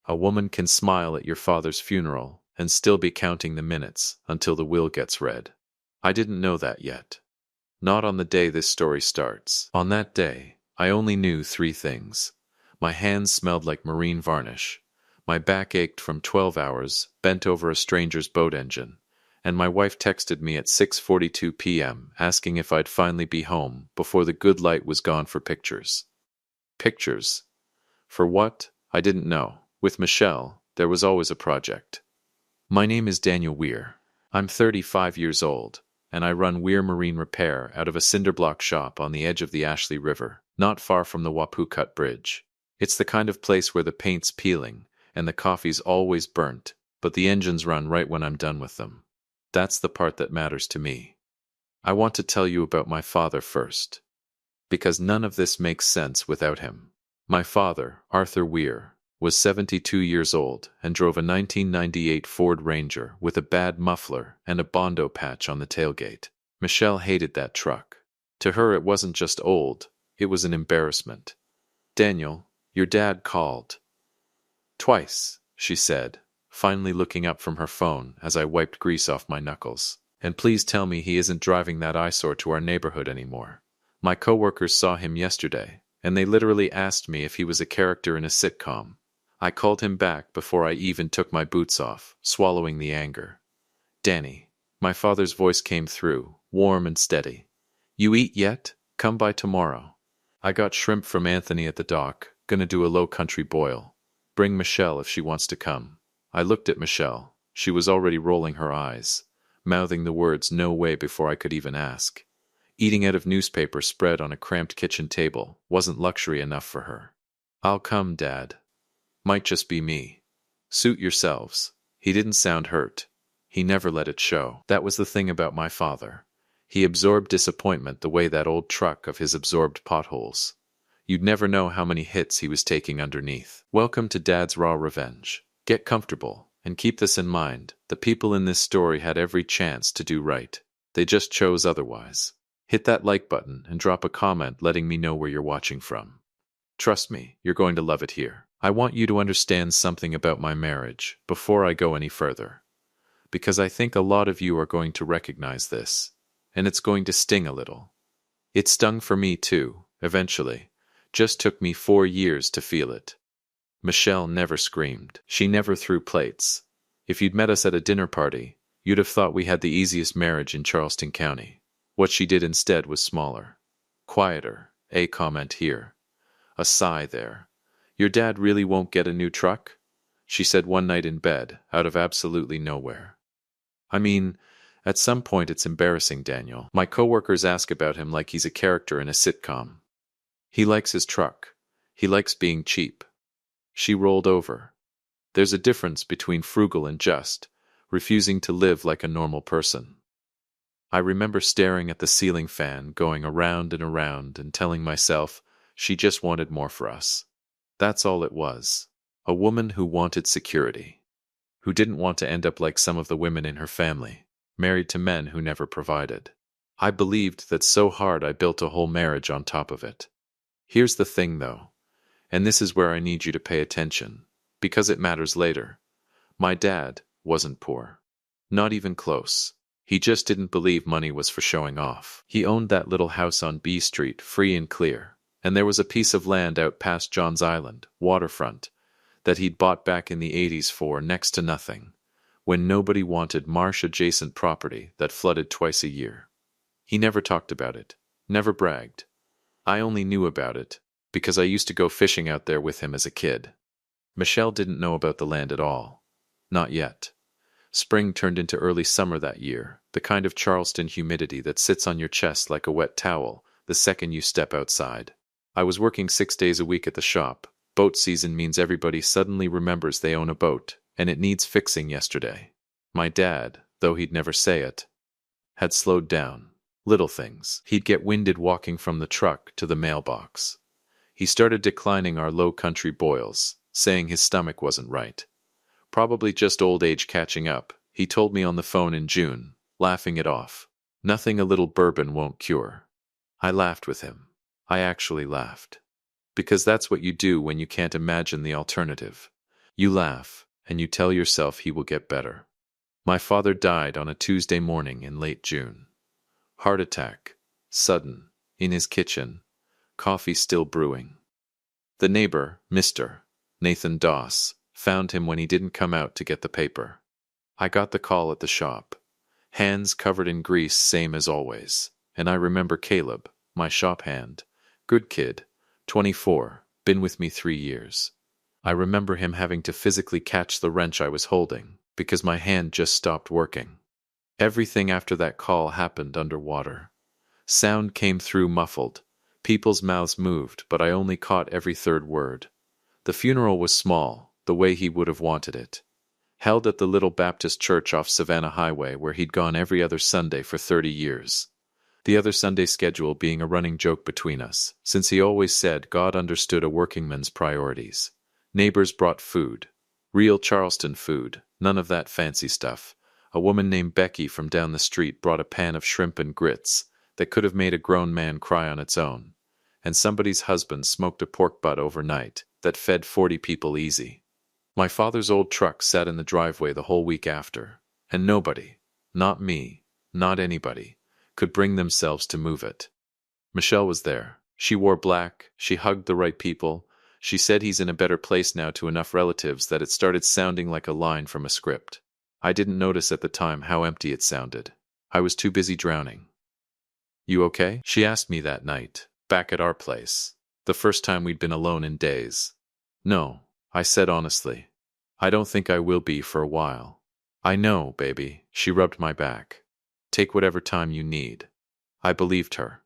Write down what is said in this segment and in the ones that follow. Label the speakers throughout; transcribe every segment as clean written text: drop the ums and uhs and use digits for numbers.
Speaker 1: A woman can smile at your father's funeral and still be counting the minutes until the will gets read. I didn't know that yet. Not on the day this story starts. On that day, I only knew three things. My hands smelled like marine varnish. My back ached from 12 hours, bent over a stranger's boat engine. And my wife texted me at 6:42 p.m. asking if I'd finally be home before the good light was gone for pictures. Pictures? For what? I didn't know. With Michelle, there was always a project. My name is Daniel Weir. I'm 35 years old, and I run Weir Marine Repair out of a cinderblock shop on the edge of the Ashley River, not far from the Wapoo Bridge. It's the kind of place where the paint's peeling, and the coffee's always burnt, but the engines run right when I'm done with them. That's the part that matters to me. I want to tell you about my father first, because none of this makes sense without him. My father, Arthur Weir, was 72 years old and drove a 1998 Ford Ranger with a bad muffler and a Bondo patch on the tailgate. Michelle hated that truck. To her it wasn't just old, it was an embarrassment. "Daniel, your dad called." "Twice," she said, finally looking up from her phone as I wiped grease off my knuckles. "And please tell me he isn't driving that eyesore to our neighborhood anymore. My coworkers saw him yesterday, and they literally asked me if he was a character in a sitcom." I called him back before I even took my boots off, swallowing the anger. "Danny," my father's voice came through, warm and steady. "You eat yet? Come by tomorrow. I got shrimp from Anthony at the dock, gonna do a low country boil. Bring Michelle if she wants to come." I looked at Michelle. She was already rolling her eyes, mouthing the words "no way" before I could even ask. Eating out of newspaper spread on a cramped kitchen table wasn't luxury enough for her. "I'll come, Dad. Might just be me. Suit yourselves." He didn't sound hurt. He never let it show. That was the thing about my father. He absorbed disappointment the way that old truck of his absorbed potholes. You'd never know how many hits he was taking underneath. Welcome to Dad's raw revenge. Get comfortable, and keep this in mind. The people in this story had every chance to do right. They just chose otherwise. Hit that like button and drop a comment letting me know where you're watching from. Trust me, you're going to love it here. I want you to understand something about my marriage before I go any further, because I think a lot of you are going to recognize this, and it's going to sting a little. It stung for me too, eventually. Just took me 4 years to feel it. Michelle never screamed. She never threw plates. If you'd met us at a dinner party, you'd have thought we had the easiest marriage in Charleston County. What she did instead was smaller, quieter. A comment here, a sigh there. "Your dad really won't get a new truck?" she said one night in bed, out of absolutely nowhere. "I mean, at some point it's embarrassing, Daniel. My coworkers ask about him like he's a character in a sitcom. He likes his truck. He likes being cheap." She rolled over. "There's a difference between frugal and just, refusing to live like a normal person." I remember staring at the ceiling fan going around and telling myself she just wanted more for us. That's all it was. A woman who wanted security. Who didn't want to end up like some of the women in her family, married to men who never provided. I believed that so hard I built a whole marriage on top of it. Here's the thing though, and this is where I need you to pay attention, because it matters later. My dad wasn't poor. Not even close. He just didn't believe money was for showing off. He owned that little house on B Street, free and clear. And there was a piece of land out past John's Island, waterfront, that he'd bought back in the 80s for next to nothing, when nobody wanted marsh-adjacent property that flooded twice a year. He never talked about it, never bragged. I only knew about it because I used to go fishing out there with him as a kid. Michelle didn't know about the land at all. Not yet. Spring turned into early summer that year, the kind of Charleston humidity that sits on your chest like a wet towel the second you step outside. I was working 6 days a week at the shop. Boat season means everybody suddenly remembers they own a boat, and it needs fixing yesterday. My dad, though he'd never say it, had slowed down. Little things. He'd get winded walking from the truck to the mailbox. He started declining our low country boils, saying his stomach wasn't right. Probably just old age catching up, he told me on the phone in June, laughing it off. Nothing a little bourbon won't cure. I laughed with him. I actually laughed. Because that's what you do when you can't imagine the alternative. You laugh, and you tell yourself he will get better. My father died on a Tuesday morning in late June. Heart attack, sudden, in his kitchen, coffee still brewing. The neighbor, Mr. Nathan Doss, found him when he didn't come out to get the paper. I got the call at the shop. Hands covered in grease, same as always. And I remember Caleb, my shop hand. Good kid, 24, been with me 3 years. I remember him having to physically catch the wrench I was holding, because my hand just stopped working. Everything after that call happened underwater. Sound came through muffled. People's mouths moved, but I only caught every third word. The funeral was small, the way he would have wanted it. Held at the little Baptist church off Savannah Highway where he'd gone every other Sunday for 30 years. The other Sunday schedule being a running joke between us, since he always said God understood a workingman's priorities. Neighbors brought food. Real Charleston food, none of that fancy stuff. A woman named Becky from down the street brought a pan of shrimp and grits that could have made a grown man cry on its own. And somebody's husband smoked a pork butt overnight that fed 40 people easy. My father's old truck sat in the driveway the whole week after, and nobody, not me, not anybody, could bring themselves to move it. Michelle was there. She wore black, she hugged the right people. She said he's in a better place now to enough relatives that it started sounding like a line from a script. I didn't notice at the time how empty it sounded. I was too busy drowning. You okay? She asked me that night, back at our place, the first time we'd been alone in days. No, I said honestly. I don't think I will be for a while. I know, baby, she rubbed my back. Take whatever time you need. I believed her.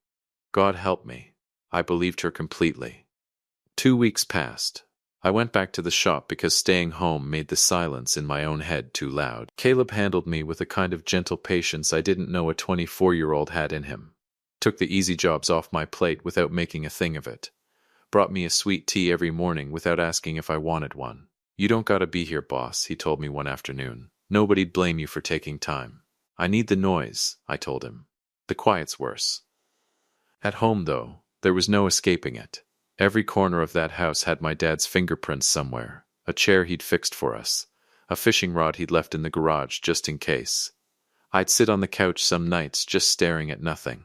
Speaker 1: God help me. I believed her completely. 2 weeks passed. I went back to the shop because staying home made the silence in my own head too loud. Caleb handled me with a kind of gentle patience I didn't know a 24-year-old had in him. Took the easy jobs off my plate without making a thing of it. Brought me a sweet tea every morning without asking if I wanted one. You don't gotta be here, boss, he told me one afternoon. Nobody'd blame you for taking time. I need the noise, I told him. The quiet's worse. At home, though, there was no escaping it. Every corner of that house had my dad's fingerprints somewhere. A chair he'd fixed for us. A fishing rod he'd left in the garage just in case. I'd sit on the couch some nights just staring at nothing.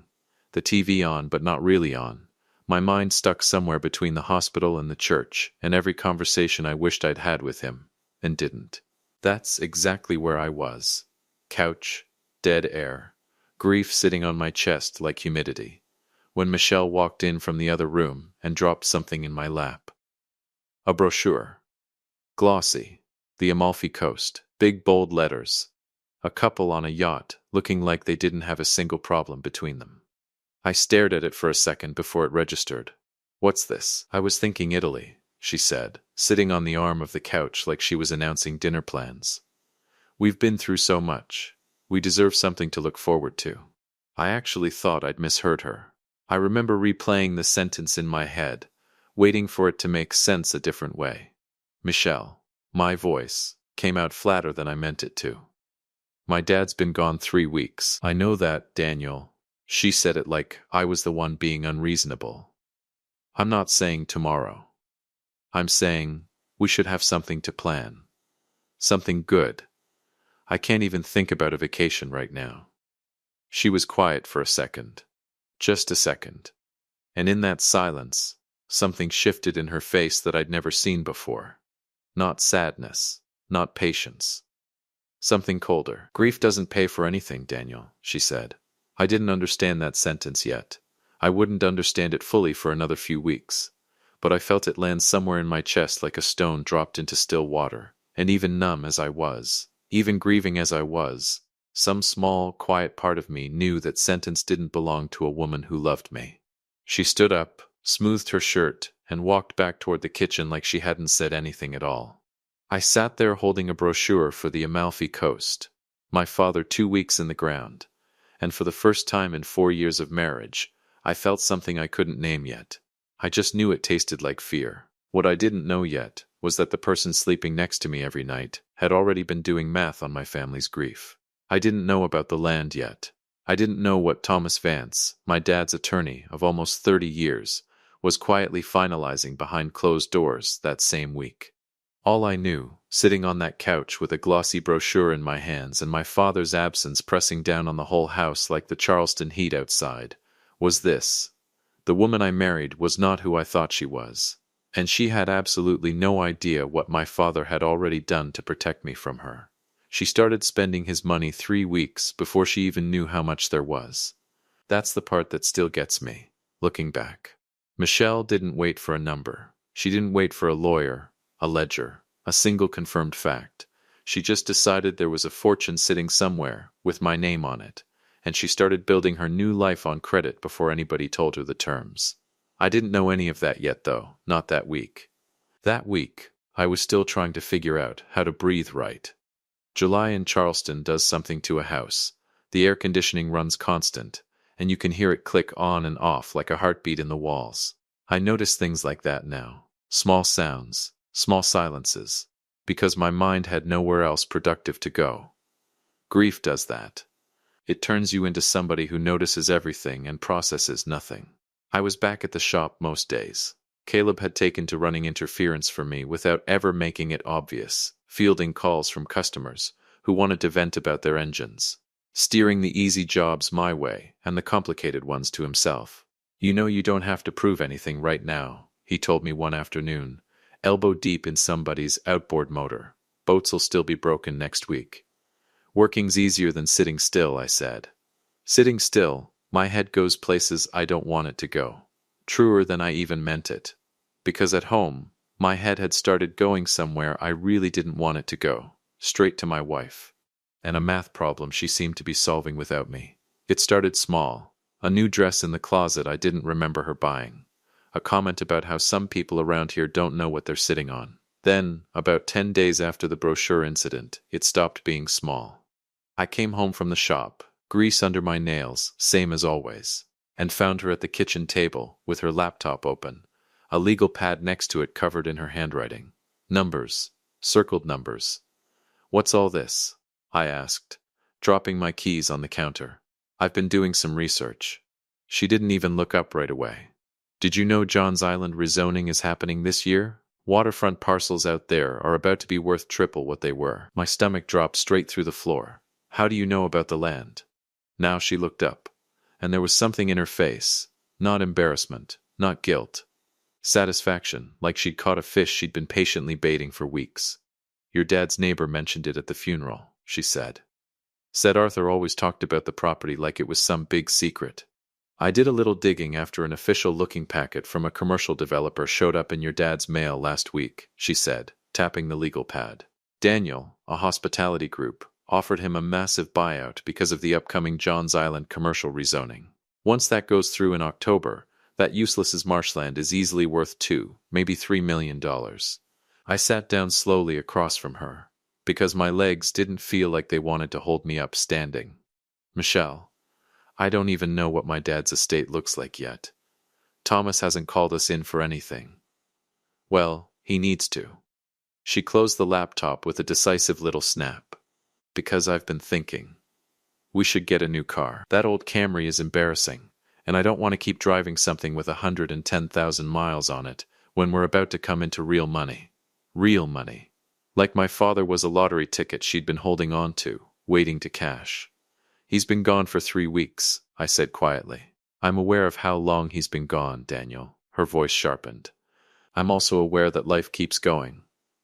Speaker 1: The TV on, but not really on. My mind stuck somewhere between the hospital and the church, and every conversation I wished I'd had with him, and didn't. That's exactly where I was. Couch, dead air, grief sitting on my chest like humidity. When Michelle walked in from the other room and dropped something in my lap. A brochure. Glossy. The Amalfi Coast. Big bold letters. A couple on a yacht, looking like they didn't have a single problem between them. I stared at it for a second before it registered. What's this? I was thinking Italy, she said, sitting on the arm of the couch like she was announcing dinner plans. We've been through so much. We deserve something to look forward to. I actually thought I'd misheard her. I remember replaying the sentence in my head, waiting for it to make sense a different way. Michelle, my voice, came out flatter than I meant it to. My dad's been gone 3 weeks. I know that, Daniel. She said it like I was the one being unreasonable. I'm not saying tomorrow. I'm saying we should have something to plan. Something good. I can't even think about a vacation right now. She was quiet for a second. Just a second. And in that silence, something shifted in her face that I'd never seen before. Not sadness, not patience. Something colder. Grief doesn't pay for anything, Daniel, she said. I didn't understand that sentence yet. I wouldn't understand it fully for another few weeks. But I felt it land somewhere in my chest like a stone dropped into still water. And even numb as I was, even grieving as I was, some small, quiet part of me knew that sentence didn't belong to a woman who loved me. She stood up, smoothed her shirt, and walked back toward the kitchen like she hadn't said anything at all. I sat there holding a brochure for the Amalfi Coast. My father 2 weeks in the ground. And for the first time in 4 years of marriage, I felt something I couldn't name yet. I just knew it tasted like fear. What I didn't know yet was that the person sleeping next to me every night had already been doing math on my family's grief. I didn't know about the land yet. I didn't know what Thomas Vance, my dad's attorney of almost 30 years, was quietly finalizing behind closed doors that same week. All I knew sitting on that couch with a glossy brochure in my hands and my father's absence pressing down on the whole house like the Charleston heat outside, was this. The woman I married was not who I thought she was, and she had absolutely no idea what my father had already done to protect me from her. She started spending his money 3 weeks before she even knew how much there was. That's the part that still gets me, looking back. Michelle didn't wait for a number. She didn't wait for a lawyer, a ledger, a single confirmed fact. She just decided there was a fortune sitting somewhere with my name on it, and she started building her new life on credit before anybody told her the terms. I didn't know any of that yet, though, not that week. That week, I was still trying to figure out how to breathe right. July in Charleston does something to a house. The air conditioning runs constant, and you can hear it click on and off like a heartbeat in the walls. I notice things like that now. Small sounds, small silences, because my mind had nowhere else productive to go. Grief does that. It turns you into somebody who notices everything and processes nothing. I was back at the shop most days. Caleb had taken to running interference for me without ever making it obvious, fielding calls from customers who wanted to vent about their engines, steering the easy jobs my way and the complicated ones to himself. You know you don't have to prove anything right now, he told me one afternoon, elbow deep in somebody's outboard motor. Boats'll still be broken next week. Working's easier than sitting still, I said. Sitting still, my head goes places I don't want it to go. Truer than I even meant it. Because at home, my head had started going somewhere I really didn't want it to go, straight to my wife. And a math problem she seemed to be solving without me. It started small. A new dress in the closet I didn't remember her buying. A comment about how some people around here don't know what they're sitting on. Then, about 10 days after the brochure incident, it stopped being small. I came home from the shop, grease under my nails, same as always, and found her at the kitchen table with her laptop open, a legal pad next to it covered in her handwriting. Numbers. Circled numbers. What's all this? I asked, dropping my keys on the counter. I've been doing some research. She didn't even look up right away. Did you know Johns Island rezoning is happening this year? Waterfront parcels out there are about to be worth triple what they were. My stomach dropped straight through the floor. How do you know about the land? Now she looked up, and there was something in her face, not embarrassment, not guilt. Satisfaction, like she'd caught a fish she'd been patiently baiting for weeks. Your dad's neighbor mentioned it at the funeral, she said. Said Arthur always talked about the property like it was some big secret. I did a little digging after an official-looking packet from a commercial developer showed up in your dad's mail last week, she said, tapping the legal pad. Daniel, a hospitality group, offered him a massive buyout because of the upcoming Johns Island commercial rezoning. Once that goes through in October, that useless as marshland is easily worth $2, maybe $3 million. I sat down slowly across from her, because my legs didn't feel like they wanted to hold me up standing. Michelle, I don't even know what my dad's estate looks like yet. Thomas hasn't called us in for anything. Well, he needs to. She closed the laptop with a decisive little snap. Because I've been thinking. We should get a new car. That old Camry is embarrassing, and I don't want to keep driving something with 110,000 miles on it when we're about to come into real money. Real money. Like my father was a lottery ticket she'd been holding on to, waiting to cash. He's been gone for 3 weeks, I said quietly. I'm aware of how long he's been gone, Daniel. Her voice sharpened. I'm also aware that life keeps going.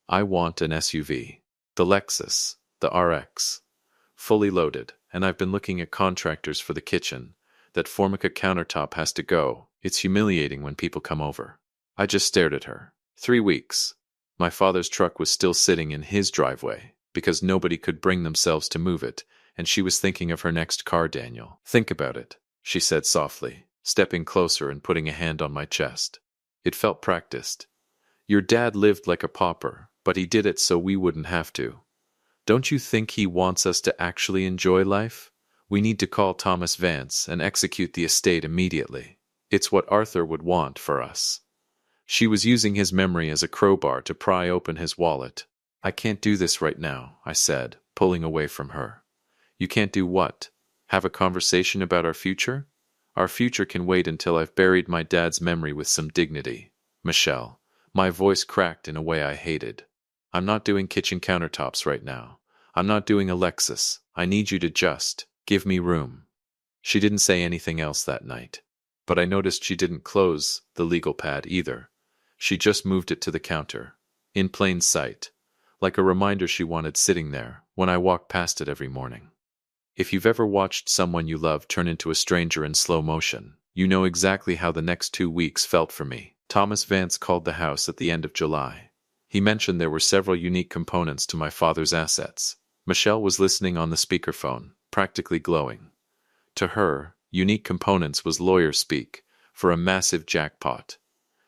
Speaker 1: I want an SUV. The Lexus. The RX. Fully loaded, and I've been looking at contractors for the kitchen. That Formica countertop has to go. It's humiliating when people come over. I just stared at her. 3 weeks. My father's truck was still sitting in his driveway, because nobody could bring themselves to move it, and she was thinking of her next car, Daniel. Think about it, she said softly, stepping closer and putting a hand on my chest. It felt practiced. Your dad lived like a pauper, but he did it so we wouldn't have to. Don't you think he wants us to actually enjoy life? We need to call Thomas Vance and execute the estate immediately. It's what Arthur would want for us. She was using his memory as a crowbar to pry open his wallet. I can't do this right now, I said, pulling away from her. You can't do what? Have a conversation about our future? Our future can wait until I've buried my dad's memory with some dignity. Michelle. My voice cracked in a way I hated. I'm not doing kitchen countertops right now. I'm not doing Alexis. I need you to just give me room. She didn't say anything else that night. But I noticed she didn't close the legal pad either. She just moved it to the counter, in plain sight, like a reminder she wanted sitting there when I walked past it every morning. If you've ever watched someone you love turn into a stranger in slow motion, you know exactly how the next 2 weeks felt for me. Thomas Vance called the house at the end of July. He mentioned there were several unique components to my father's assets. Michelle was listening on the speakerphone, practically glowing. To her, unique components was lawyer speak for a massive jackpot.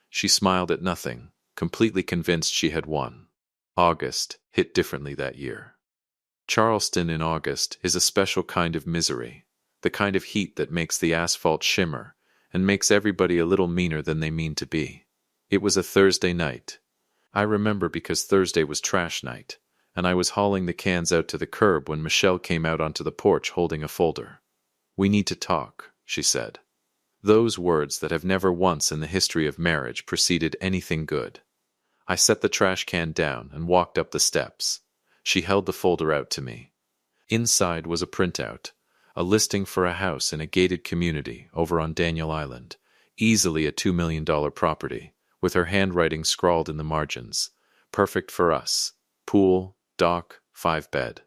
Speaker 1: She smiled at nothing, completely convinced she had won. August hit differently that year. Charleston in August is a special kind of misery, the kind of heat that makes the asphalt shimmer and makes everybody a little meaner than they mean to be. It was a Thursday night. I remember because Thursday was trash night, and I was hauling the cans out to the curb when Michelle came out onto the porch holding a folder. "We need to talk," she said. Those words that have never once in the history of marriage preceded anything good. I set the trash can down and walked up the steps. She held the folder out to me. Inside was a printout, a listing for a house in a gated community over on Daniel Island, easily a $2 million property, with her handwriting scrawled in the margins. Perfect for us. Pool, dock, 5-bed.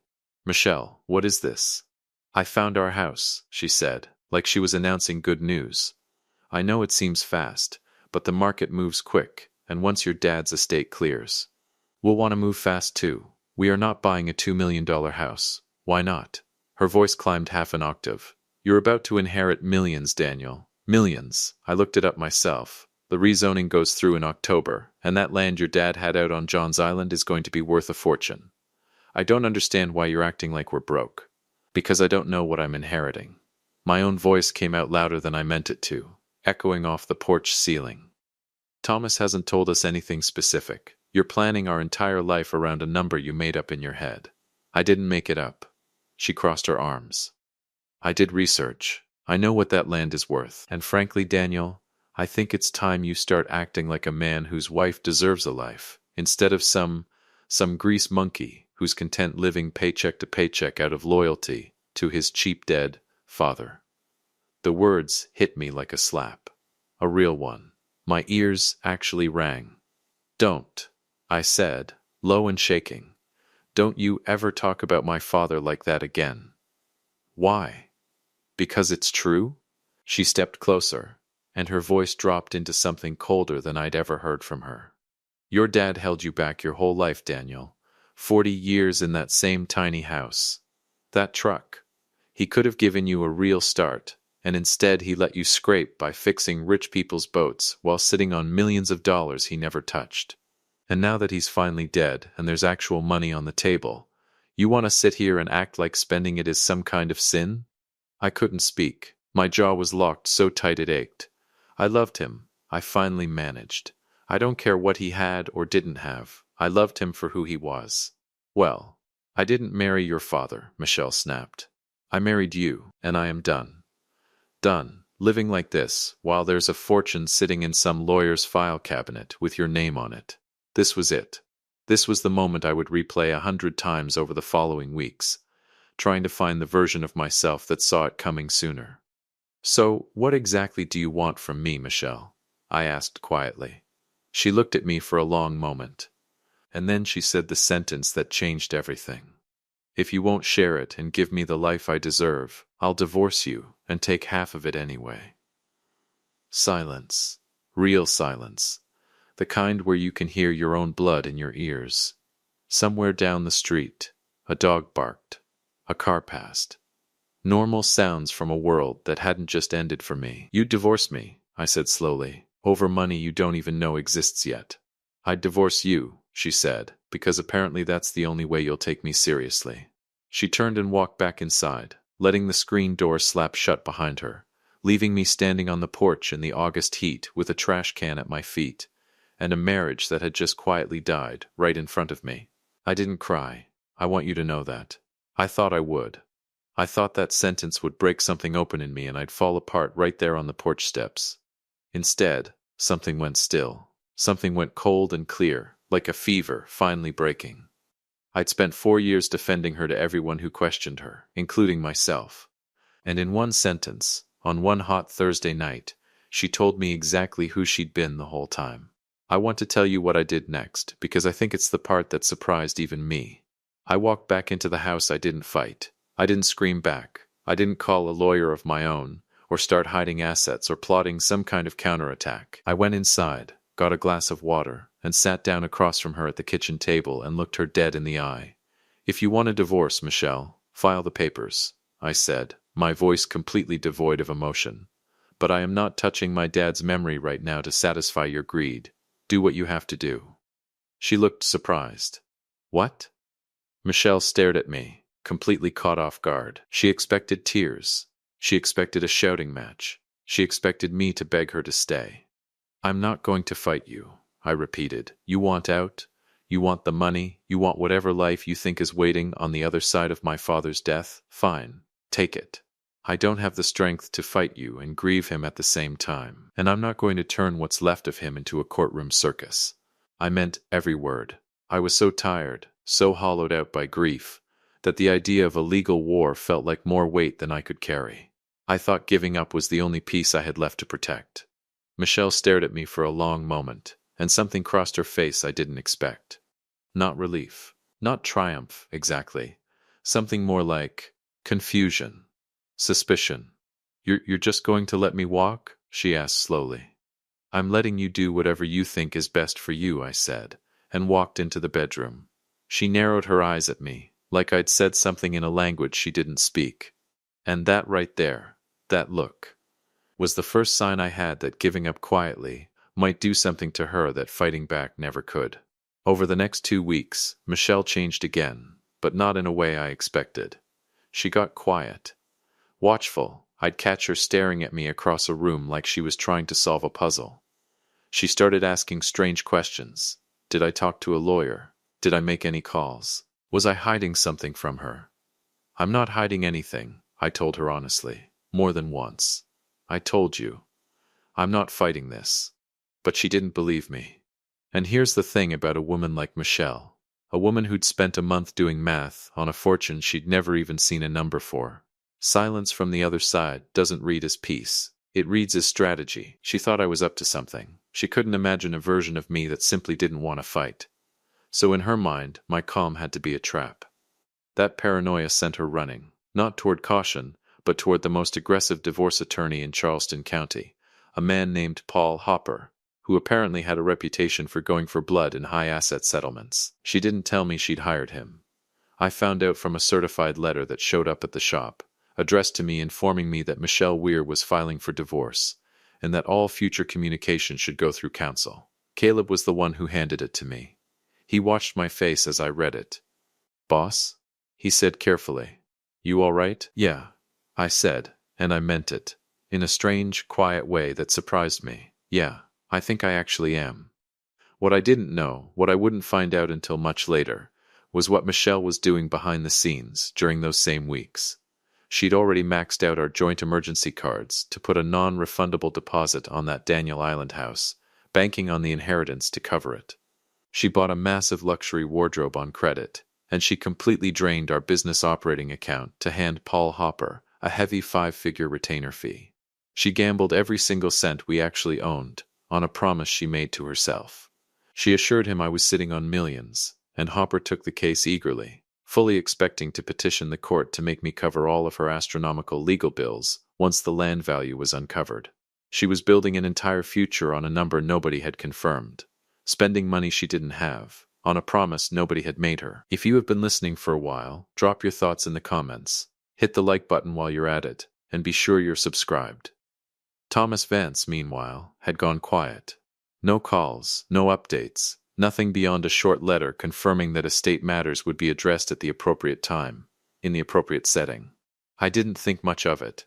Speaker 1: "Michelle, what is this?" "I found our house," she said, like she was announcing good news. "I know it seems fast, but the market moves quick, and once your dad's estate clears, we'll want to move fast too. We are not buying a $2 million house. Why not?" Her voice climbed half an octave. "You're about to inherit millions, Daniel. Millions. I looked it up myself. The rezoning goes through in October, and that land your dad had out on John's Island is going to be worth a fortune. I don't understand why you're acting like we're broke." "Because I don't know what I'm inheriting." My own voice came out louder than I meant it to, echoing off the porch ceiling. "Thomas hasn't told us anything specific. You're planning our entire life around a number you made up in your head." "I didn't make it up." She crossed her arms. "I did research. I know what that land is worth. And frankly, Daniel, I think it's time you start acting like a man whose wife deserves a life, instead of some grease monkey who's content living paycheck to paycheck out of loyalty to his cheap dead father." The words hit me like a slap. A real one. My ears actually rang. "Don't," I said, low and shaking. "Don't you ever talk about my father like that again." "Why?" "Because it's true?" She stepped closer, and her voice dropped into something colder than I'd ever heard from her. "Your dad held you back your whole life, Daniel. 40 years in that same tiny house. That truck. He could have given you a real start, and instead he let you scrape by fixing rich people's boats while sitting on millions of dollars he never touched. And now that he's finally dead and there's actual money on the table, you want to sit here and act like spending it is some kind of sin?" I couldn't speak. My jaw was locked so tight it ached. I loved him. I finally managed. I don't care what he had or didn't have. I loved him for who he was. "Well, I didn't marry your father," Michelle snapped. "I married you, and I am done. Done, living like this, while there's a fortune sitting in some lawyer's file cabinet with your name on it." This was it. This was the moment I would replay 100 times over the following weeks, trying to find the version of myself that saw it coming sooner. "So, what exactly do you want from me, Michelle?" I asked quietly. She looked at me for a long moment, and then she said the sentence that changed everything. "If you won't share it and give me the life I deserve, I'll divorce you and take half of it anyway." Silence. Real silence. The kind where you can hear your own blood in your ears. Somewhere down the street, a dog barked. A car passed. Normal sounds from a world that hadn't just ended for me. "You'd divorce me," I said slowly, "over money you don't even know exists yet." "I'd divorce you," she said, "because apparently that's the only way you'll take me seriously." She turned and walked back inside, letting the screen door slap shut behind her, leaving me standing on the porch in the August heat with a trash can at my feet, and a marriage that had just quietly died right in front of me. I didn't cry. I want you to know that. I thought I would. I thought that sentence would break something open in me and I'd fall apart right there on the porch steps. Instead, something went still. Something went cold and clear, like a fever finally breaking. I'd spent 4 years defending her to everyone who questioned her, including myself. And in one sentence, on one hot Thursday night, she told me exactly who she'd been the whole time. I want to tell you what I did next, because I think it's the part that surprised even me. I walked back into the house. I didn't fight. I didn't scream back. I didn't call a lawyer of my own, or start hiding assets or plotting some kind of counterattack. I went inside, got a glass of water, and sat down across from her at the kitchen table and looked her dead in the eye. "If you want a divorce, Michelle, file the papers," I said, my voice completely devoid of emotion. "But I am not touching my dad's memory right now to satisfy your greed. Do what you have to do." She looked surprised. "What?" Michelle stared at me, completely caught off guard. She expected tears. She expected a shouting match. She expected me to beg her to stay. "I'm not going to fight you," I repeated. "You want out? You want the money? You want whatever life you think is waiting on the other side of my father's death? Fine. Take it. I don't have the strength to fight you and grieve him at the same time, and I'm not going to turn what's left of him into a courtroom circus." I meant every word. I was so tired, so hollowed out by grief, that the idea of a legal war felt like more weight than I could carry. I thought giving up was the only piece I had left to protect. Michelle stared at me for a long moment, and something crossed her face I didn't expect. Not relief, not triumph, exactly. Something more like confusion, suspicion. You're just going to let me walk?" she asked slowly. "I'm letting you do whatever you think is best for you," I said, and walked into the bedroom. She narrowed her eyes at me, like I'd said something in a language she didn't speak. And that right there, that look, was the first sign I had that giving up quietly might do something to her that fighting back never could. Over the next 2 weeks, Michelle changed again, but not in a way I expected. She got quiet, watchful. I'd catch her staring at me across a room like she was trying to solve a puzzle. She started asking strange questions. Did I talk to a lawyer? Did I make any calls? Was I hiding something from her? "I'm not hiding anything," I told her honestly, more than once. "I told you. I'm not fighting this." But she didn't believe me. And here's the thing about a woman like Michelle, a woman who'd spent a month doing math on a fortune she'd never even seen a number for. Silence from the other side doesn't read as peace. It reads as strategy. She thought I was up to something. She couldn't imagine a version of me that simply didn't want to fight. So in her mind, my calm had to be a trap. That paranoia sent her running, not toward caution, but toward the most aggressive divorce attorney in Charleston County, a man named Paul Hopper, who apparently had a reputation for going for blood in high-asset settlements. She didn't tell me she'd hired him. I found out from a certified letter that showed up at the shop, addressed to me informing me that Michelle Weir was filing for divorce, and that all future communication should go through counsel. Caleb was the one who handed it to me. He watched my face as I read it. "Boss?" he said carefully. "You all right?" "Yeah," I said, and I meant it, in a strange, quiet way that surprised me. "Yeah, I think I actually am." What I didn't know, what I wouldn't find out until much later, was what Michelle was doing behind the scenes during those same weeks. She'd already maxed out our joint emergency cards to put a non-refundable deposit on that Daniel Island house, banking on the inheritance to cover it. She bought a massive luxury wardrobe on credit, and she completely drained our business operating account to hand Paul Hopper a heavy 5-figure retainer fee. She gambled every single cent we actually owned on a promise she made to herself. She assured him I was sitting on millions, and Hopper took the case eagerly, fully expecting to petition the court to make me cover all of her astronomical legal bills once the land value was uncovered. She was building an entire future on a number nobody had confirmed, spending money she didn't have, on a promise nobody had made her. If you have been listening for a while, drop your thoughts in the comments, hit the like button while you're at it, and be sure you're subscribed. Thomas Vance, meanwhile, had gone quiet. No calls, no updates, nothing beyond a short letter confirming that estate matters would be addressed at the appropriate time, in the appropriate setting. I didn't think much of it.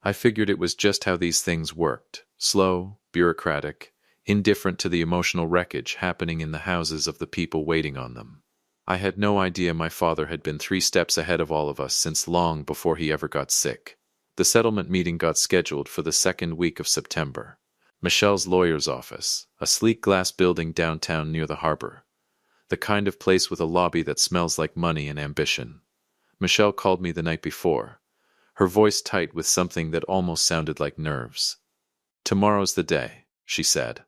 Speaker 1: I figured it was just how these things worked, slow, bureaucratic, indifferent to the emotional wreckage happening in the houses of the people waiting on them. I had no idea my father had been 3 steps ahead of all of us since long before he ever got sick. The settlement meeting got scheduled for the 2nd week of September. Michelle's lawyer's office, a sleek glass building downtown near the harbor. The kind of place with a lobby that smells like money and ambition. Michelle called me the night before, her voice tight with something that almost sounded like nerves. "Tomorrow's the day," she said.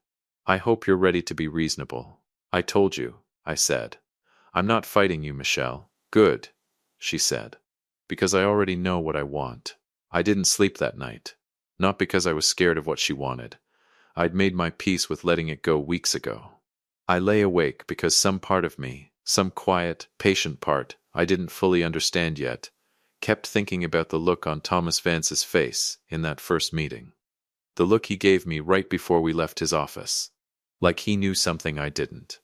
Speaker 1: "I hope you're ready to be reasonable." "I told you," I said. "I'm not fighting you, Michelle." "Good," she said. "Because I already know what I want." I didn't sleep that night. Not because I was scared of what she wanted. I'd made my peace with letting it go weeks ago. I lay awake because some part of me, some quiet, patient part I didn't fully understand yet, kept thinking about the look on Thomas Vance's face in that first meeting. The look he gave me right before we left his office. Like he knew something I didn't.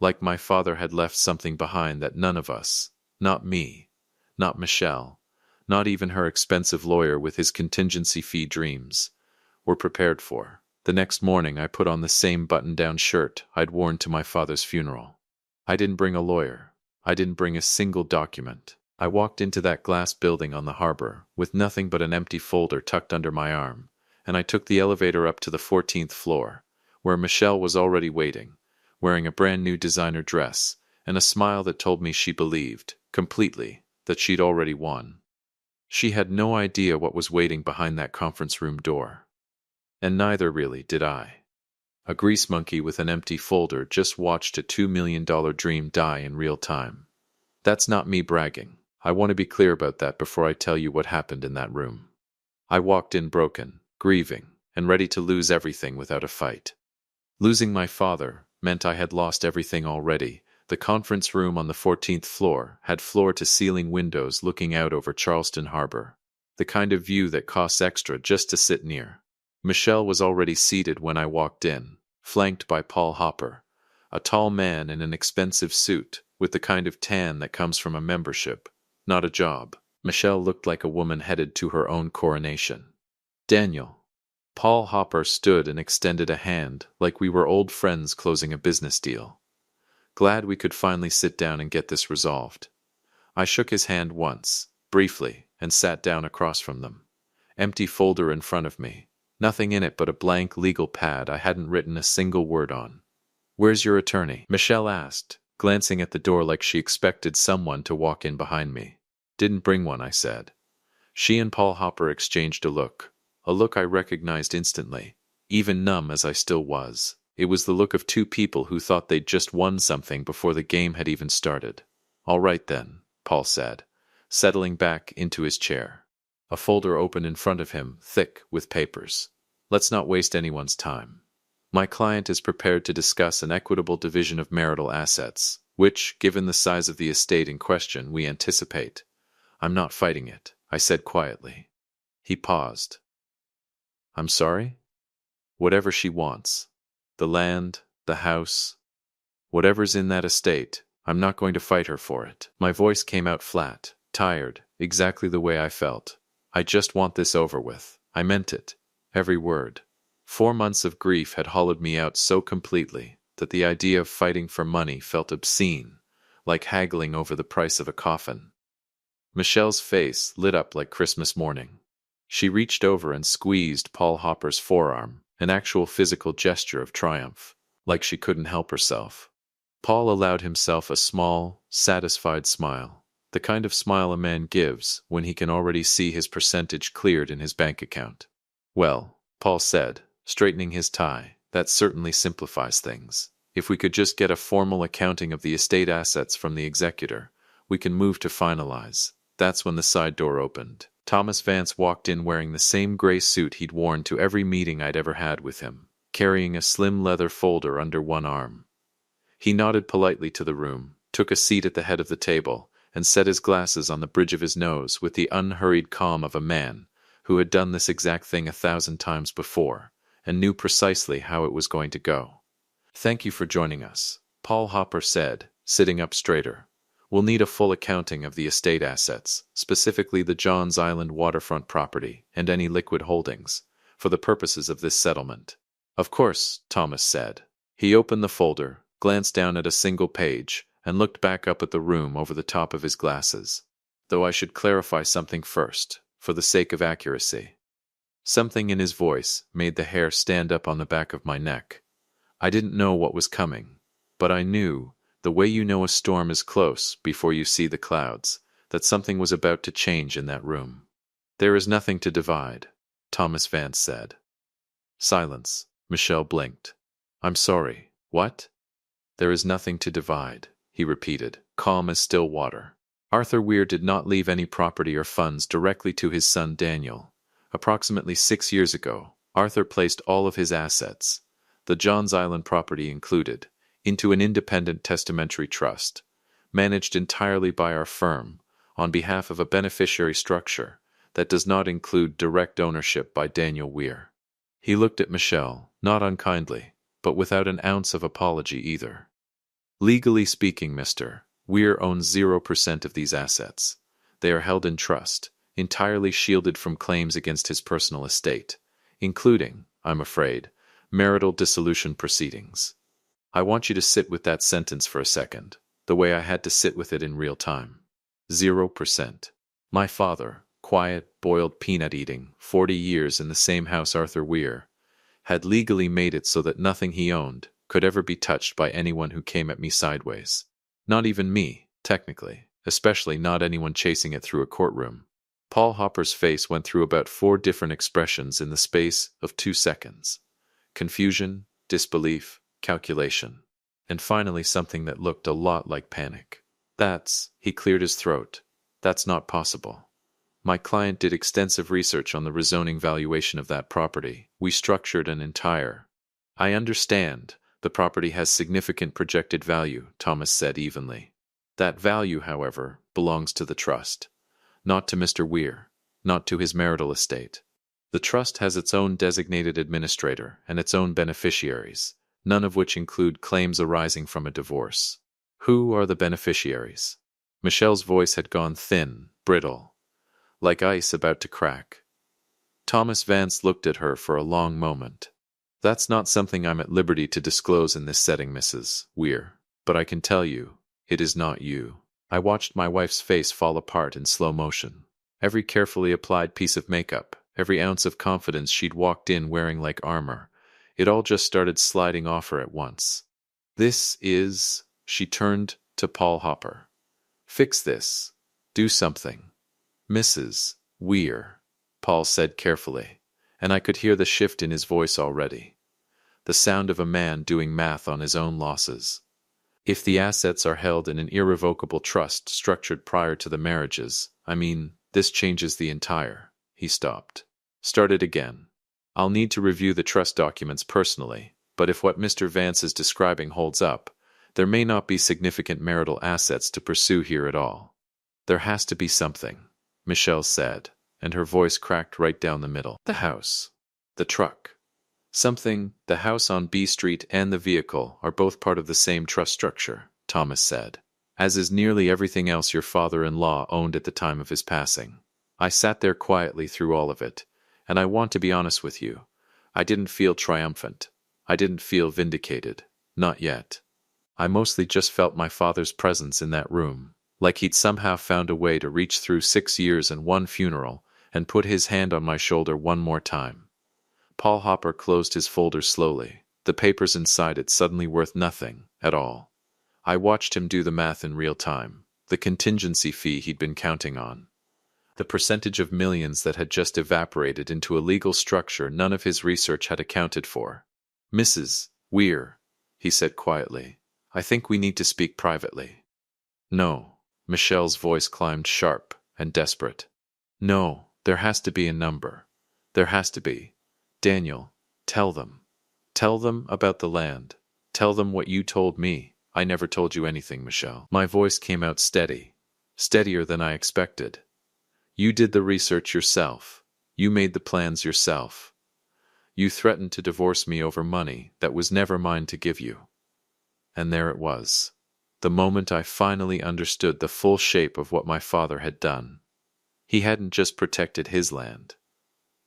Speaker 1: Like my father had left something behind that none of us, not me, not Michelle, not even her expensive lawyer with his contingency fee dreams, were prepared for. The next morning I put on the same button-down shirt I'd worn to my father's funeral. I didn't bring a lawyer. I didn't bring a single document. I walked into that glass building on the harbor with nothing but an empty folder tucked under my arm, and I took the elevator up to the 14th floor, where Michelle was already waiting, wearing a brand new designer dress and a smile that told me she believed, completely, that she'd already won. She had no idea what was waiting behind that conference room door. And neither really did I. A grease monkey with an empty folder just watched a $2 million dream die in real time. That's not me bragging. I want to be clear about that before I tell you what happened in that room. I walked in broken, grieving, and ready to lose everything without a fight. Losing my father meant I had lost everything already. The conference room on the 14th floor had floor-to-ceiling windows looking out over Charleston Harbor. The kind of view that costs extra just to sit near. Michelle was already seated when I walked in, flanked by Paul Hopper, a tall man in an expensive suit, with the kind of tan that comes from a membership, not a job. Michelle looked like a woman headed to her own coronation. "Daniel." Paul Hopper stood and extended a hand like we were old friends closing a business deal. "Glad we could finally sit down and get this resolved." I shook his hand once, briefly, and sat down across from them. Empty folder in front of me. Nothing in it but a blank legal pad I hadn't written a single word on. "Where's your attorney?" Michelle asked, glancing at the door like she expected someone to walk in behind me. "Didn't bring one," I said. She and Paul Hopper exchanged a look I recognized instantly, even numb as I still was. It was the look of two people who thought they'd just won something before the game had even started. "All right then," Paul said, settling back into his chair. A folder opened in front of him, thick with papers. "Let's not waste anyone's time. My client is prepared to discuss an equitable division of marital assets, which, given the size of the estate in question, we anticipate." "I'm not fighting it," I said quietly. He paused. "I'm sorry?" "Whatever she wants. The land, the house, whatever's in that estate, I'm not going to fight her for it." My voice came out flat, tired, exactly the way I felt. "I just want this over with." I meant it. Every word. 4 months of grief had hollowed me out so completely that the idea of fighting for money felt obscene, like haggling over the price of a coffin. Michelle's face lit up like Christmas morning. She reached over and squeezed Paul Hopper's forearm, an actual physical gesture of triumph, like she couldn't help herself. Paul allowed himself a small, satisfied smile. The kind of smile a man gives when he can already see his percentage cleared in his bank account. "Well," Paul said, straightening his tie, "that certainly simplifies things. If we could just get a formal accounting of the estate assets from the executor, we can move to finalize." That's when the side door opened. Thomas Vance walked in wearing the same gray suit he'd worn to every meeting I'd ever had with him, carrying a slim leather folder under one arm. He nodded politely to the room, took a seat at the head of the table, and set his glasses on the bridge of his nose with the unhurried calm of a man who had done this exact thing 1,000 times before, and knew precisely how it was going to go. "Thank you for joining us," Paul Hopper said, sitting up straighter. "We'll need a full accounting of the estate assets, specifically the Johns Island waterfront property and any liquid holdings, for the purposes of this settlement." "Of course," Thomas said. He opened the folder, glanced down at a single page, and looked back up at the room over the top of his glasses. "Though I should clarify something first, for the sake of accuracy. Something in his voice made the hair stand up on the back of my neck. I didn't know what was coming, but I knew, the way you know a storm is close before you see the clouds, that something was about to change in that room. There is nothing to divide, Thomas Vance said. Silence. Michelle blinked. I'm sorry, what? There is nothing to divide, he repeated, calm as still water. Arthur Weir did not leave any property or funds directly to his son Daniel. Approximately 6 years ago, Arthur placed all of his assets, the Johns Island property included, into an independent testamentary trust, managed entirely by our firm, on behalf of a beneficiary structure that does not include direct ownership by Daniel Weir. He looked at Michelle, not unkindly, but without an ounce of apology either. Legally speaking, Mr. Weir owns 0% of these assets. They are held in trust, entirely shielded from claims against his personal estate, including, I'm afraid, marital dissolution proceedings. I want you to sit with that sentence for a second, the way I had to sit with it in real time. 0%. My father, quiet, boiled peanut eating, 40 years in the same house Arthur Weir, had legally made it so that nothing he owned could ever be touched by anyone who came at me sideways. Not even me, technically, especially not anyone chasing it through a courtroom. Paul Hopper's face went through about 4 different expressions in the space of 2 seconds. Confusion, disbelief, calculation, and finally something that looked a lot like panic. He cleared his throat. That's not possible. My client did extensive research on the rezoning valuation of that property. We structured an entire. I understand. The property has significant projected value, Thomas said evenly. That value, however, belongs to the trust. Not to Mr. Weir, not to his marital estate. The trust has its own designated administrator and its own beneficiaries, none of which include claims arising from a divorce. Who are the beneficiaries? Michelle's voice had gone thin, brittle, like ice about to crack. Thomas Vance looked at her for a long moment. That's not something I'm at liberty to disclose in this setting, Mrs. Weir, but I can tell you, it is not you. I watched my wife's face fall apart in slow motion. Every carefully applied piece of makeup, every ounce of confidence she'd walked in wearing like armor, it all just started sliding off her at once. She turned to Paul Hopper. Fix this. Do something. Mrs. Weir, Paul said carefully, and I could hear the shift in his voice already. The sound of a man doing math on his own losses. If the assets are held in an irrevocable trust structured prior to the marriages, this changes the entire. He stopped. Started again. I'll need to review the trust documents personally, but if what Mr. Vance is describing holds up, there may not be significant marital assets to pursue here at all. There has to be something, Michelle said, and her voice cracked right down the middle. The house. The truck. Something, the house on B Street and the vehicle are both part of the same trust structure, Thomas said, as is nearly everything else your father-in-law owned at the time of his passing. I sat there quietly through all of it, and I want to be honest with you. I didn't feel triumphant. I didn't feel vindicated. Not yet. I mostly just felt my father's presence in that room, like he'd somehow found a way to reach through 6 years and 1 funeral and put his hand on my shoulder one more time. Paul Hopper closed his folder slowly, the papers inside it suddenly worth nothing at all. I watched him do the math in real time, the contingency fee he'd been counting on. The percentage of millions that had just evaporated into a legal structure none of his research had accounted for. Mrs. Weir, he said quietly, I think we need to speak privately. No. Michelle's voice climbed sharp and desperate. No, there has to be a number. There has to be. Daniel, tell them. Tell them about the land. Tell them what you told me. I never told you anything, Michelle. My voice came out steady. Steadier than I expected. You did the research yourself. You made the plans yourself. You threatened to divorce me over money that was never mine to give you. And there it was. The moment I finally understood the full shape of what my father had done. He hadn't just protected his land.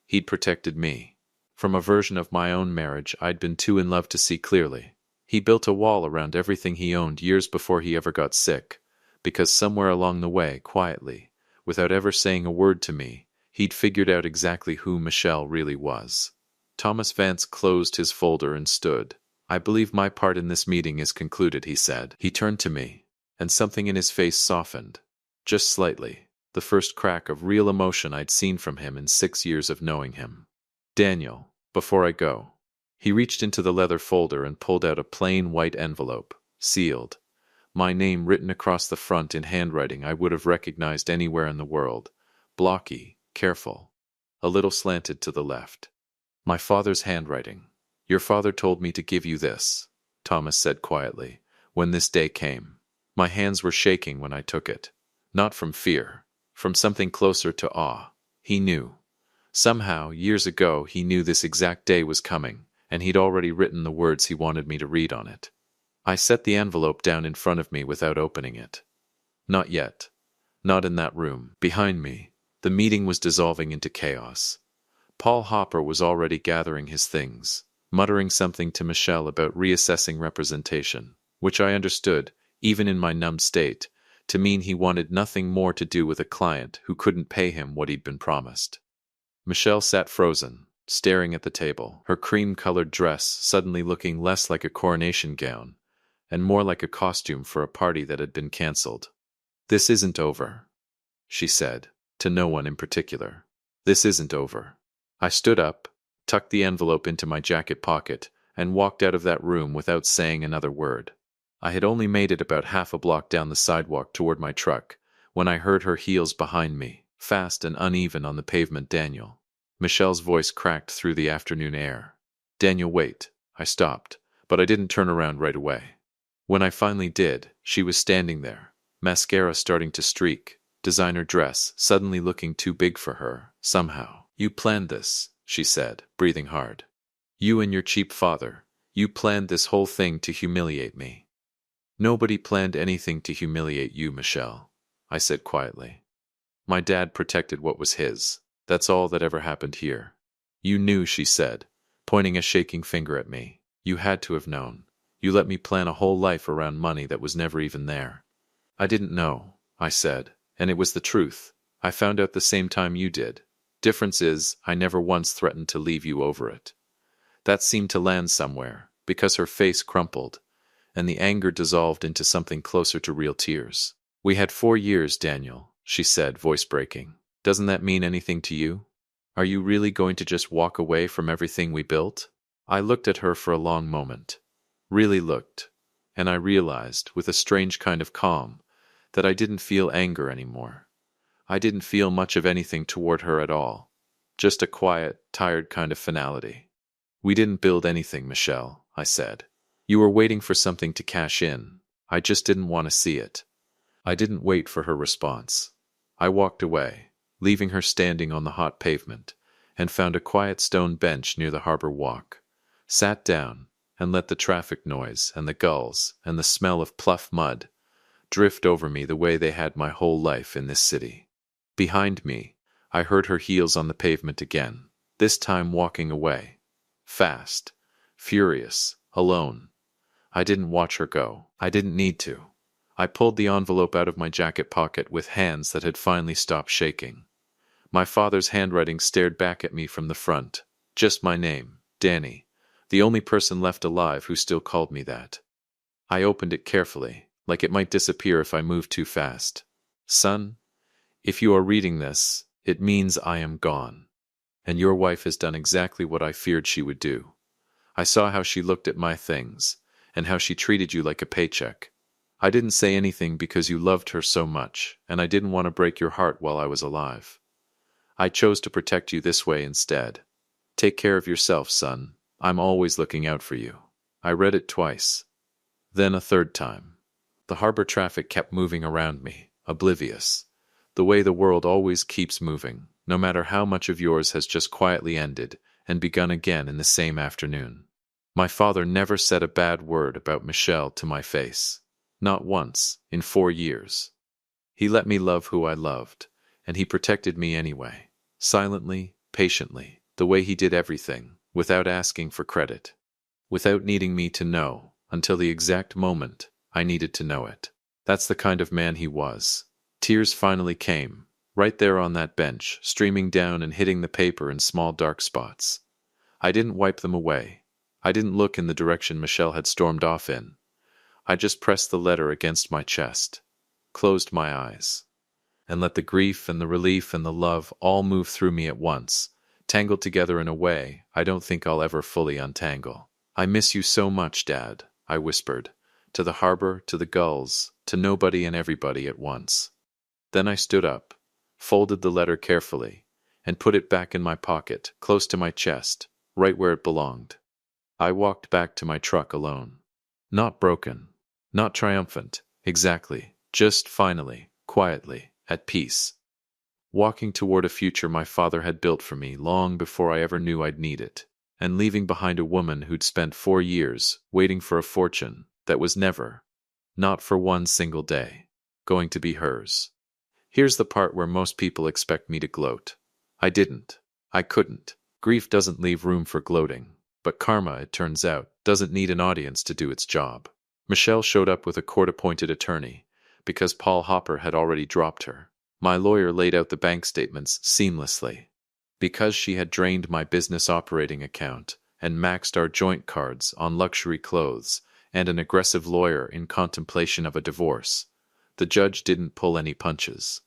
Speaker 1: He'd protected me. From a version of my own marriage I'd been too in love to see clearly. He built a wall around everything he owned years before he ever got sick, because somewhere along the way, quietly, without ever saying a word to me, He'd figured out exactly who Michelle really was. Thomas Vance closed his folder and stood. "I believe my part in this meeting is concluded," he said. He turned to me, and something in his face softened. Just slightly. The first crack of real emotion I'd seen from him in 6 years of knowing him. "Daniel, before I go." He reached into the leather folder and pulled out a plain white envelope, sealed. My name written across the front in handwriting I would have recognized anywhere in the world. Blocky, careful, a little slanted to the left. My father's handwriting. "Your father told me to give you this," Thomas said quietly, "when this day came." My hands were shaking when I took it. Not from fear, from something closer to awe. He knew. Somehow, years ago, he knew this exact day was coming, and he'd already written the words he wanted me to read on it. I set the envelope down in front of me without opening it. Not yet. Not in that room. Behind me, the meeting was dissolving into chaos. Paul Hopper was already gathering his things, muttering something to Michelle about reassessing representation, which I understood, even in my numbed state, to mean he wanted nothing more to do with a client who couldn't pay him what he'd been promised. Michelle sat frozen, staring at the table, her cream-colored dress suddenly looking less like a coronation gown and more like a costume for a party that had been cancelled. "This isn't over," she said, to no one in particular. "This isn't over." I stood up, tucked the envelope into my jacket pocket, and walked out of that room without saying another word. I had only made it about half a block down the sidewalk toward my truck when I heard her heels behind me, fast and uneven on the pavement. "Daniel." Michelle's voice cracked through the afternoon air. "Daniel, wait." I stopped, but I didn't turn around right away. When I finally did, she was standing there, mascara starting to streak, designer dress suddenly looking too big for her, somehow. "You planned this," she said, breathing hard. "You and your cheap father, you planned this whole thing to humiliate me." "Nobody planned anything to humiliate you, Michelle," I said quietly. "My dad protected what was his. That's all that ever happened here." "You knew," she said, pointing a shaking finger at me. "You had to have known. You let me plan a whole life around money that was never even there." "I didn't know," I said, "and it was the truth. I found out the same time you did. Difference is, I never once threatened to leave you over it." That seemed to land somewhere, because her face crumpled, and the anger dissolved into something closer to real tears. "We had 4 years, Daniel," she said, voice breaking. "Doesn't that mean anything to you? Are you really going to just walk away from everything we built?" I looked at her for a long moment. Really looked, and I realized, with a strange kind of calm, that I didn't feel anger anymore. I didn't feel much of anything toward her at all, just a quiet, tired kind of finality. "We didn't build anything, Michelle," I said. "You were waiting for something to cash in. I just didn't want to see it." I didn't wait for her response. I walked away, leaving her standing on the hot pavement, and found a quiet stone bench near the harbor walk, sat down, and let the traffic noise and the gulls and the smell of pluff mud drift over me the way they had my whole life in this city. Behind me, I heard her heels on the pavement again, this time walking away. Fast, furious, alone. I didn't watch her go. I didn't need to. I pulled the envelope out of my jacket pocket with hands that had finally stopped shaking. My father's handwriting stared back at me from the front. Just my name, Danny. The only person left alive who still called me that. I opened it carefully, like it might disappear if I moved too fast. "Son, if you are reading this, it means I am gone. And your wife has done exactly what I feared she would do. I saw how she looked at my things, and how she treated you like a paycheck. I didn't say anything because you loved her so much, and I didn't want to break your heart while I was alive. I chose to protect you this way instead. Take care of yourself, son. I'm always looking out for you." I read it twice, then a third time. The harbor traffic kept moving around me, oblivious. The way the world always keeps moving, no matter how much of yours has just quietly ended and begun again in the same afternoon. My father never said a bad word about Michelle to my face. Not once, in 4 years. He let me love who I loved, and he protected me anyway. Silently, patiently, the way he did everything, without asking for credit. Without needing me to know, until the exact moment I needed to know it. That's the kind of man he was. Tears finally came, Right there on that bench, streaming down and hitting the paper in small dark spots. I didn't wipe them away. I didn't look in the direction Michelle had stormed off in. I just pressed the letter against my chest, closed my eyes, and let the grief and the relief and the love all move through me at once, tangled together in a way I don't think I'll ever fully untangle. "I miss you so much, Dad," I whispered, to the harbor, to the gulls, to nobody and everybody at once. Then I stood up, folded the letter carefully, and put it back in my pocket, close to my chest, right where it belonged. I walked back to my truck alone. Not broken, not triumphant, exactly, just finally, quietly, at peace. Walking toward a future my father had built for me long before I ever knew I'd need it, and leaving behind a woman who'd spent 4 years waiting for a fortune that was never, not for one single day, going to be hers. Here's the part where most people expect me to gloat. I didn't. I couldn't. Grief doesn't leave room for gloating. But karma, it turns out, doesn't need an audience to do its job. Michelle showed up with a court-appointed attorney, because Paul Hopper had already dropped her. My lawyer laid out the bank statements seamlessly. Because she had drained my business operating account and maxed our joint cards on luxury clothes and an aggressive lawyer in contemplation of a divorce, the judge didn't pull any punches.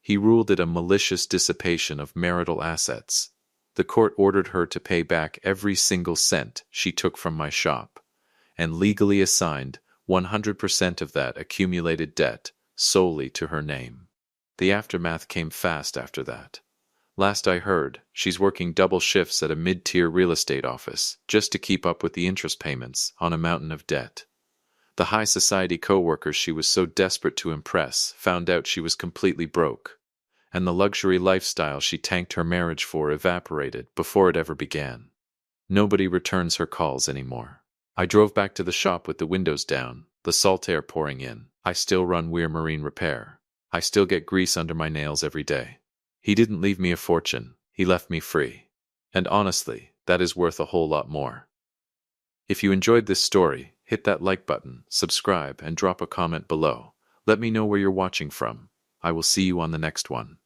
Speaker 1: He ruled it a malicious dissipation of marital assets. The court ordered her to pay back every single cent she took from my shop, and legally assigned 100% of that accumulated debt solely to her name. The aftermath came fast after that. Last I heard, she's working double shifts at a mid-tier real estate office just to keep up with the interest payments on a mountain of debt. The high society co-workers she was so desperate to impress found out she was completely broke, and the luxury lifestyle she tanked her marriage for evaporated before it ever began. Nobody returns her calls anymore. I drove back to the shop with the windows down, the salt air pouring in. I still run Weir Marine Repair. I still get grease under my nails every day. He didn't leave me a fortune, he left me free. And honestly, that is worth a whole lot more. If you enjoyed this story, hit that like button, subscribe, and drop a comment below. Let me know where you're watching from. I will see you on the next one.